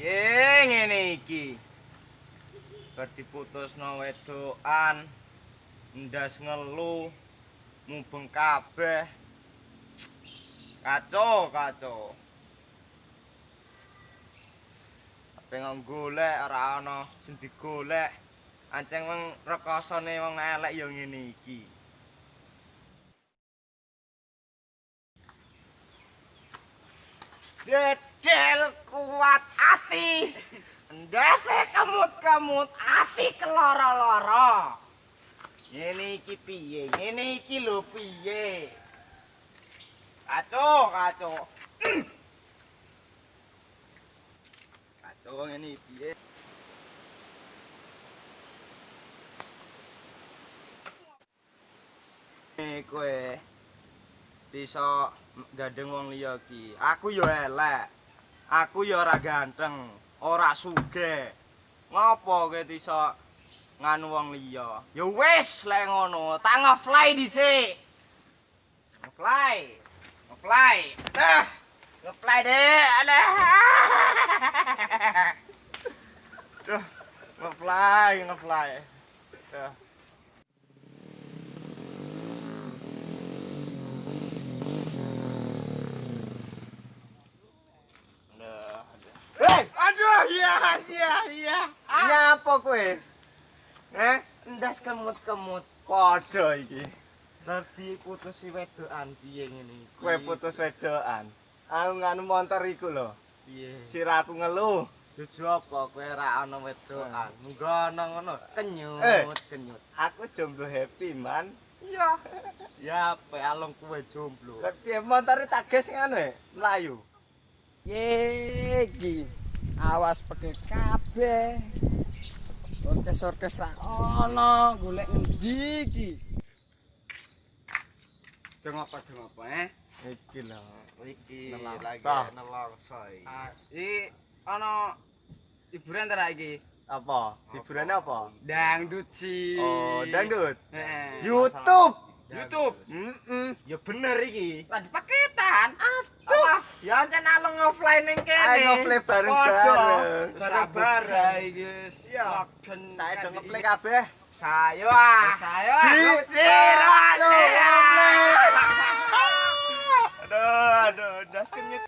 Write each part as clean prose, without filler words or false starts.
Piye ngene iki? Bar diputusno wedokan, ndas ngelu, mubeng kabeh. Kacau. Pengen golek ora ana sing digolek. Ancen wong rekasane wong elek ya ngene iki. Dedel kuat ati. Ndase kemut-kemut ati keloro-loro. Ngene iki piye? Ngene iki lho piye? Kacau. Kacau ngene iki piye? Kowe bisa gandeng wong liya iki. Aku ya elek. Aku ya ora ganteng, ora sugih. Ngopo kowe bisa nganu wong liya? Ya wis lek ngono, tak nge-fly dhisik. Nge-fly. Nge-fly deh. Alah. Duh, nge-fly. Duh. Aduh, iya. Nyapa kowe? Ndas kemut-kemut padha iki. Dadi putusi wedokan piye ngene iki? Kowe putus wedokan. Aku nganu montor iku lho. Piye? Sirahku ngeluh. Dudu apa kowe ra ana wedokan? Munggo ana ngono, kenyut. Aku jomblo happy, man. Iya. Ya, pe alung kowe jomblo. Lah piye montore tak ges ngono e? Mlayu. Iki awas peke kabeh. Orkes ra ono, golek ngendi iki? Deng apa Iki lho, iki lagi nelongso iki. Iki ana hiburan ta iki? Apa? Hiburane apa? Dangdut sih. Oh, dangdut. Heeh. YouTube. Ya bener iki. lagi paketan. Aduh, ya ancen alung nge-fly ning kene. Ayo nge-fly bareng-bareng. Bareng-bareng iki wis iya. lockdown. Saya do nge-fly kabeh. Sayo Saya. Aduh, das kenyut.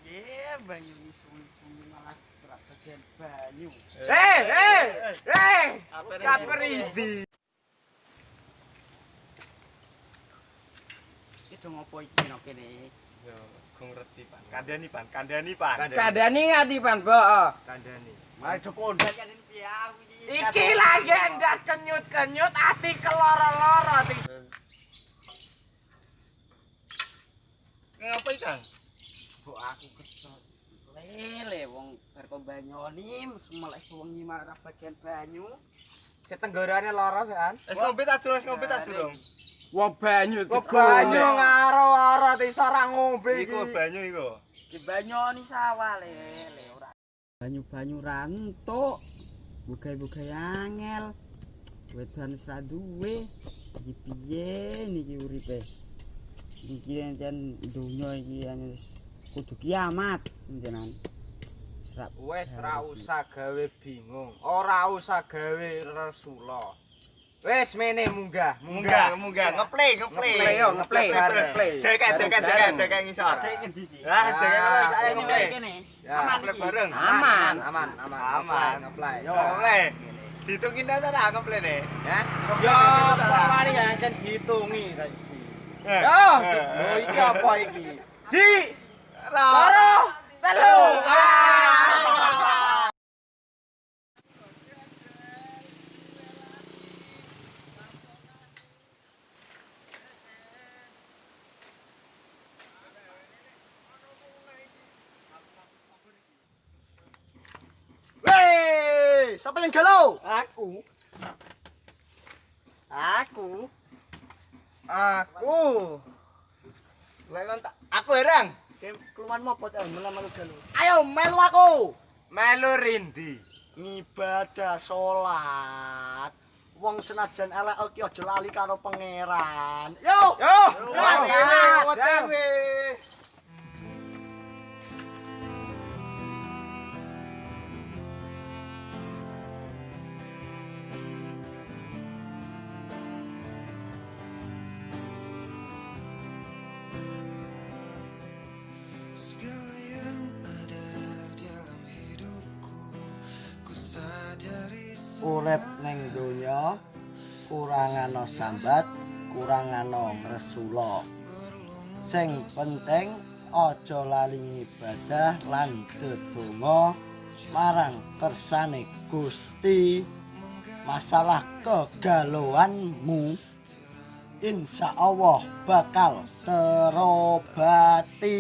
Iya, banyu sumi malah berat bagian banyu. Kaperidi. Itu ngopo iki no kene? Yo, gong ngerti, Pan. Kandhani, Pan. Kadani ngati pan, Mbok. Kandhani. Mari dikondang kan piye aku Iki lagi ndas kenyut ati keloro-loro. Ngapa iki, Kang? Mbok aku kesel. Lele wong bar kok banyoni melek wengi marah bagian banyu. Ketenggarane lara sekan. Wis ngombe ta durung? Wong banyu Banyu ngaro-aro iso ora ngombe iki. Iku banyu iku. Di banyoni sawah lele ora. Banyu-banyu rantuk. Bugai-bugai angel. Wedan wis ra duwe. Iki piye niki uripe? Iki encen donya iki wis kudu kiamat njenengan. Wes ra usah gawe bingung, ora usah gawe resula. Wes mene munggah, ngeplay. Dek ngisor. Dek ngendi iki? Saya ngeplay. Aman ngeplay iki. bareng. Aman. Ngeplay. Yo ngeplay. Ditungin ta ra ngeplay ne? Ya. Yo, pamane kan dihitungi ta isi. Yo, lho iki apa iki? Ji. Loro, telu. Wey, siapa yang galau? Aku. Aku herang. Keluar mopot melu galu. Ayo melu aku. Melu rindi. Ngibadah salat. Wong senajan elek iki aja lali karo pangeran. Yo. Yo. OTW. Urip ning donya kurang ana sambat, kurang ana ngresula. Sing penting aja lali ibadah lan ndedonga marang kersane Gusti. Masalah kegalauanmu insya Allah bakal terobati.